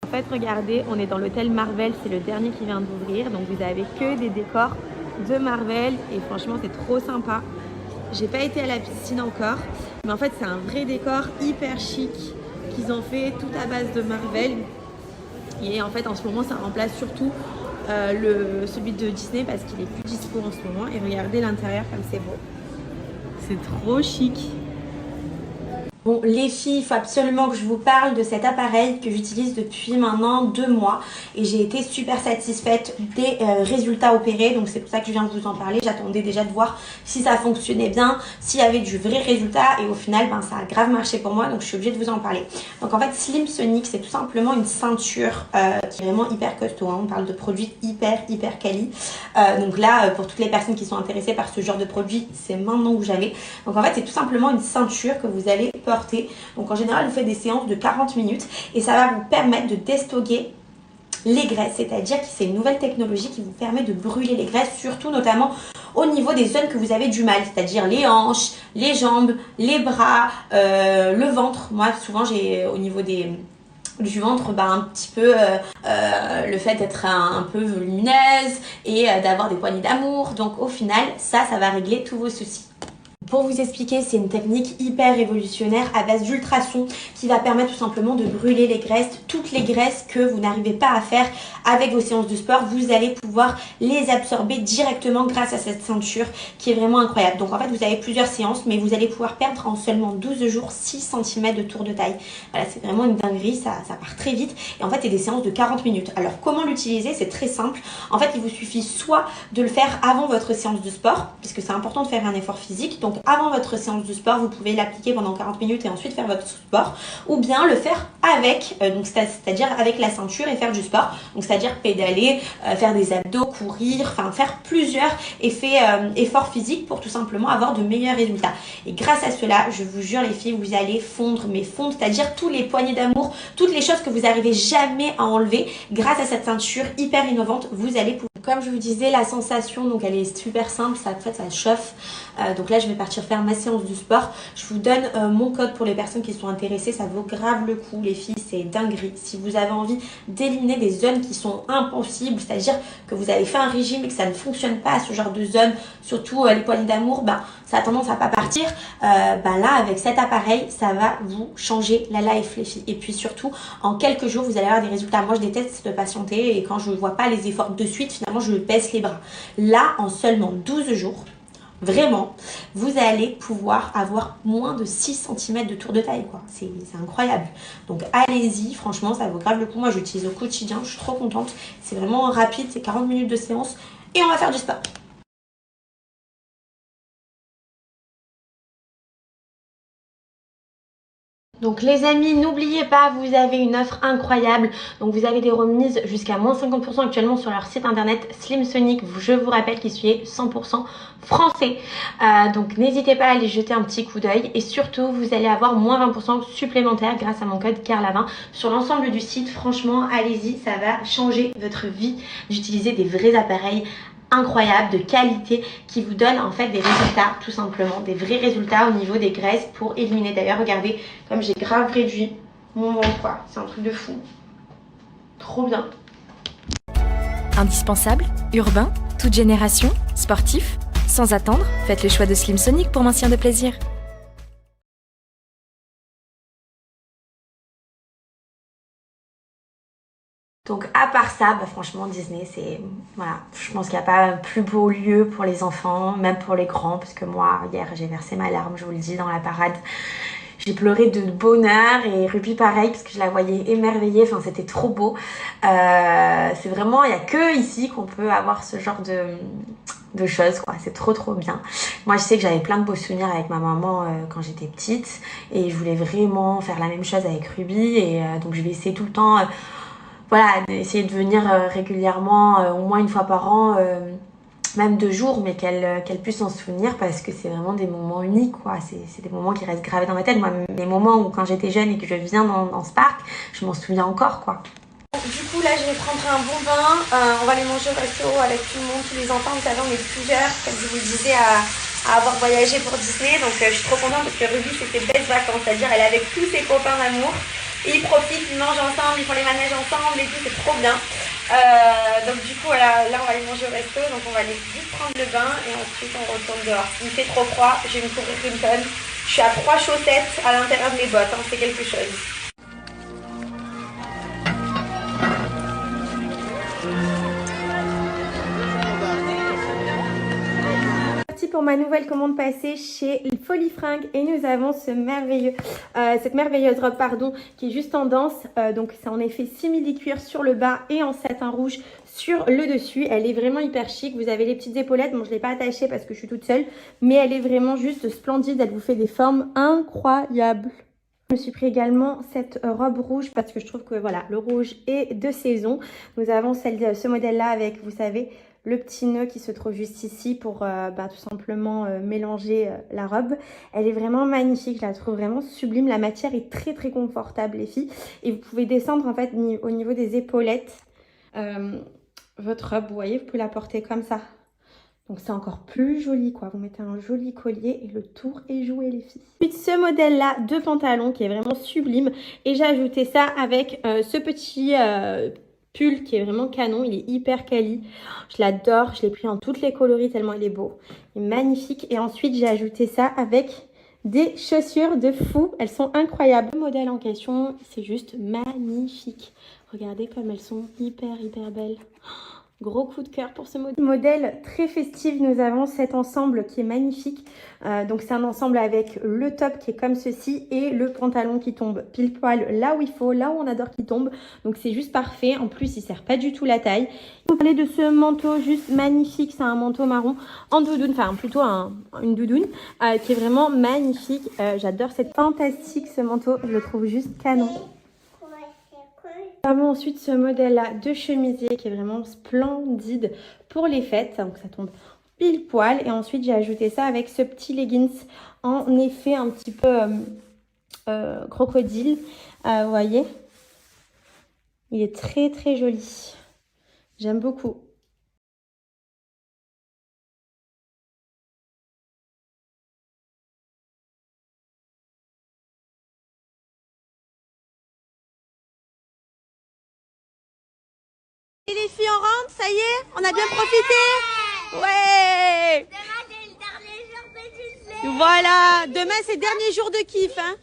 En fait, regardez, on est dans l'hôtel Marvel, c'est le dernier qui vient d'ouvrir. Donc vous avez que des décors de Marvel et franchement c'est trop sympa. J'ai pas été à la piscine encore, mais en fait c'est un vrai décor hyper chic qu'ils ont fait tout à base de Marvel. Et en fait en ce moment ça remplace surtout celui de Disney parce qu'il est plus dispo en ce moment. Et regardez l'intérieur comme c'est beau. C'est trop chic. Bon les filles, il faut absolument que je vous parle de cet appareil que j'utilise depuis maintenant 2 mois et j'ai été super satisfaite des résultats opérés, donc c'est pour ça que je viens de vous en parler. J'attendais déjà de voir si ça fonctionnait bien, s'il y avait du vrai résultat et au final ça a grave marché pour moi, donc je suis obligée de vous en parler. Donc en fait Slim Sonic c'est tout simplement une ceinture qui est vraiment hyper costaud, hein. On parle de produits hyper quali. Donc là pour toutes les personnes qui sont intéressées par ce genre de produit, c'est maintenant que j'avais. Donc en fait c'est tout simplement une ceinture que vous allez porter. Donc en général vous faites des séances de 40 minutes et ça va vous permettre de déstocker les graisses, c'est-à-dire que c'est une nouvelle technologie qui vous permet de brûler les graisses, surtout notamment au niveau des zones que vous avez du mal, c'est-à-dire les hanches, les jambes, les bras, le ventre. Moi souvent j'ai au niveau du ventre un petit peu le fait d'être un peu volumineuse et d'avoir des poignées d'amour. Donc au final ça va régler tous vos soucis. Pour vous expliquer, c'est une technique hyper révolutionnaire à base d'ultrasons qui va permettre tout simplement de brûler les graisses. Toutes les graisses que vous n'arrivez pas à faire avec vos séances de sport, vous allez pouvoir les absorber directement grâce à cette ceinture qui est vraiment incroyable. Donc en fait, vous avez plusieurs séances, mais vous allez pouvoir perdre en seulement 12 jours 6 cm de tour de taille. Voilà, c'est vraiment une dinguerie, ça part très vite. Et en fait, c'est des séances de 40 minutes. Alors comment l'utiliser? C'est très simple. En fait, il vous suffit soit de le faire avant votre séance de sport, puisque c'est important de faire un effort physique. Donc avant votre séance de sport, vous pouvez l'appliquer pendant 40 minutes et ensuite faire votre sport, ou bien le faire avec, c'est-à-dire avec la ceinture et faire du sport, donc c'est-à-dire pédaler, faire des abdos, courir, enfin faire plusieurs efforts physiques pour tout simplement avoir de meilleurs résultats. Et grâce à cela, je vous jure les filles, vous allez fondre, mais fondre, c'est-à-dire tous les poignées d'amour, toutes les choses que vous n'arrivez jamais à enlever, grâce à cette ceinture hyper innovante, vous allez pouvoir. Comme je vous disais, la sensation, donc elle est super simple, ça chauffe. Donc là, je vais partir faire ma séance de sport. Je vous donne mon code pour les personnes qui sont intéressées. Ça vaut grave le coup, les filles, c'est dinguerie. Si vous avez envie d'éliminer des zones qui sont impossibles, c'est-à-dire que vous avez fait un régime et que ça ne fonctionne pas, ce genre de zone, surtout les poignées d'amour, ça a tendance à pas partir. Là, avec cet appareil, ça va vous changer la life, les filles. Et puis surtout, en quelques jours, vous allez avoir des résultats. Moi, je déteste de patienter et quand je ne vois pas les efforts de suite, finalement, je baisse les bras. Là, en seulement 12 jours, vraiment, vous allez pouvoir avoir moins de 6 cm de tour de taille, quoi. C'est incroyable. Donc allez-y, franchement, ça vaut grave le coup. Moi, j'utilise au quotidien, je suis trop contente. C'est vraiment rapide, c'est 40 minutes de séance et on va faire du sport. Donc les amis, n'oubliez pas, vous avez une offre incroyable. Donc vous avez des remises jusqu'à moins 50% actuellement sur leur site internet Slim Sonic. Je vous rappelle qu'il est 100% français. Donc n'hésitez pas à aller jeter un petit coup d'œil. Et surtout, vous allez avoir moins 20% supplémentaire grâce à mon code Carla20 sur l'ensemble du site. Franchement, allez-y, ça va changer votre vie d'utiliser des vrais appareils incroyable, de qualité, qui vous donne en fait des résultats, tout simplement, des vrais résultats au niveau des graisses pour éliminer. D'ailleurs, regardez comme j'ai grave réduit mon ventre, quoi. C'est un truc de fou. Trop bien. Indispensable, urbain, toute génération, sportif. Sans attendre, faites le choix de Slim Sonic pour maintien de plaisir. Donc à part ça, franchement Disney c'est, voilà, je pense qu'il n'y a pas plus beau lieu pour les enfants, même pour les grands, parce que moi hier j'ai versé ma larme, je vous le dis, dans la parade. J'ai pleuré de bonheur et Ruby pareil parce que je la voyais émerveillée, enfin c'était trop beau. C'est vraiment, il n'y a que ici qu'on peut avoir ce genre de choses, quoi. C'est trop bien. Moi je sais que j'avais plein de beaux souvenirs avec ma maman quand j'étais petite et je voulais vraiment faire la même chose avec Ruby et donc je vais essayer tout le temps voilà, d'essayer de venir régulièrement, au moins une fois par an, même 2 jours, mais qu'elle puisse s'en souvenir parce que c'est vraiment des moments uniques, quoi. C'est des moments qui restent gravés dans ma tête. Moi, les moments où quand j'étais jeune et que je viens dans ce parc, je m'en souviens encore, quoi. Du coup, là, je vais prendre un bon bain. On va les manger au resto avec tout le monde, tous les enfants. Vous savez, on est plusieurs, comme je vous le disais, à avoir voyagé pour Disney. Donc, je suis trop contente parce que Ruby, c'est ses belles vacances. C'est-à-dire, elle est avec tous ses copains d'amour. Et ils profitent, ils mangent ensemble, ils font les manèges ensemble et tout, c'est trop bien. Donc du coup voilà, là on va aller manger au resto, donc on va aller vite prendre le bain et ensuite on retourne dehors. Il fait trop froid, je vais me couvrir une tonne. Je suis à 3 chaussettes à l'intérieur de mes bottes, hein, c'est quelque chose. Pour ma nouvelle commande passée chez Folie Fringues et nous avons cette merveilleuse robe qui est juste en danse. Donc c'est en effet simili-cuir sur le bas et en satin rouge sur le dessus. Elle est vraiment hyper chic. Vous avez les petites épaulettes. Bon, je ne l'ai pas attachée parce que je suis toute seule, mais elle est vraiment juste splendide. Elle vous fait des formes incroyables. Je me suis pris également cette robe rouge parce que je trouve que voilà, le rouge est de saison. Nous avons ce modèle-là avec, vous savez, le petit nœud qui se trouve juste ici pour tout simplement mélanger la robe. Elle est vraiment magnifique, je la trouve vraiment sublime. La matière est très très confortable les filles. Et vous pouvez descendre en fait au niveau des épaulettes. Votre robe, vous voyez, vous pouvez la porter comme ça. Donc c'est encore plus joli quoi, vous mettez un joli collier et le tour est joué les filles. Ensuite ce modèle là de pantalon qui est vraiment sublime et j'ai ajouté ça avec ce petit pull qui est vraiment canon, il est hyper quali. Je l'adore, je l'ai pris en toutes les coloris tellement il est beau, il est magnifique. Et ensuite j'ai ajouté ça avec des chaussures de fou, elles sont incroyables. Le modèle en question c'est juste magnifique, regardez comme elles sont hyper belles. Gros coup de cœur pour ce modèle très festif. Nous avons cet ensemble qui est magnifique. Donc c'est un ensemble avec le top qui est comme ceci et le pantalon qui tombe pile poil là où il faut, là où on adore qu'il tombe. Donc c'est juste parfait. En plus il ne sert pas du tout la taille. Je vais vous parler de ce manteau juste magnifique. C'est un manteau marron en doudoune, enfin plutôt une doudoune qui est vraiment magnifique. J'adore, c'est fantastique ce manteau. Je le trouve juste canon. Nous avons ensuite ce modèle-là de chemisier qui est vraiment splendide pour les fêtes. Donc ça tombe pile poil. Et ensuite j'ai ajouté ça avec ce petit leggings en effet un petit peu crocodile. Vous voyez, il est très très joli. J'aime beaucoup. Et les filles, on rentre, ça y est, on a bien profité. Ouais. Demain, c'est le dernier jour de Disney. Voilà, demain c'est le dernier jour de kiff. Hein.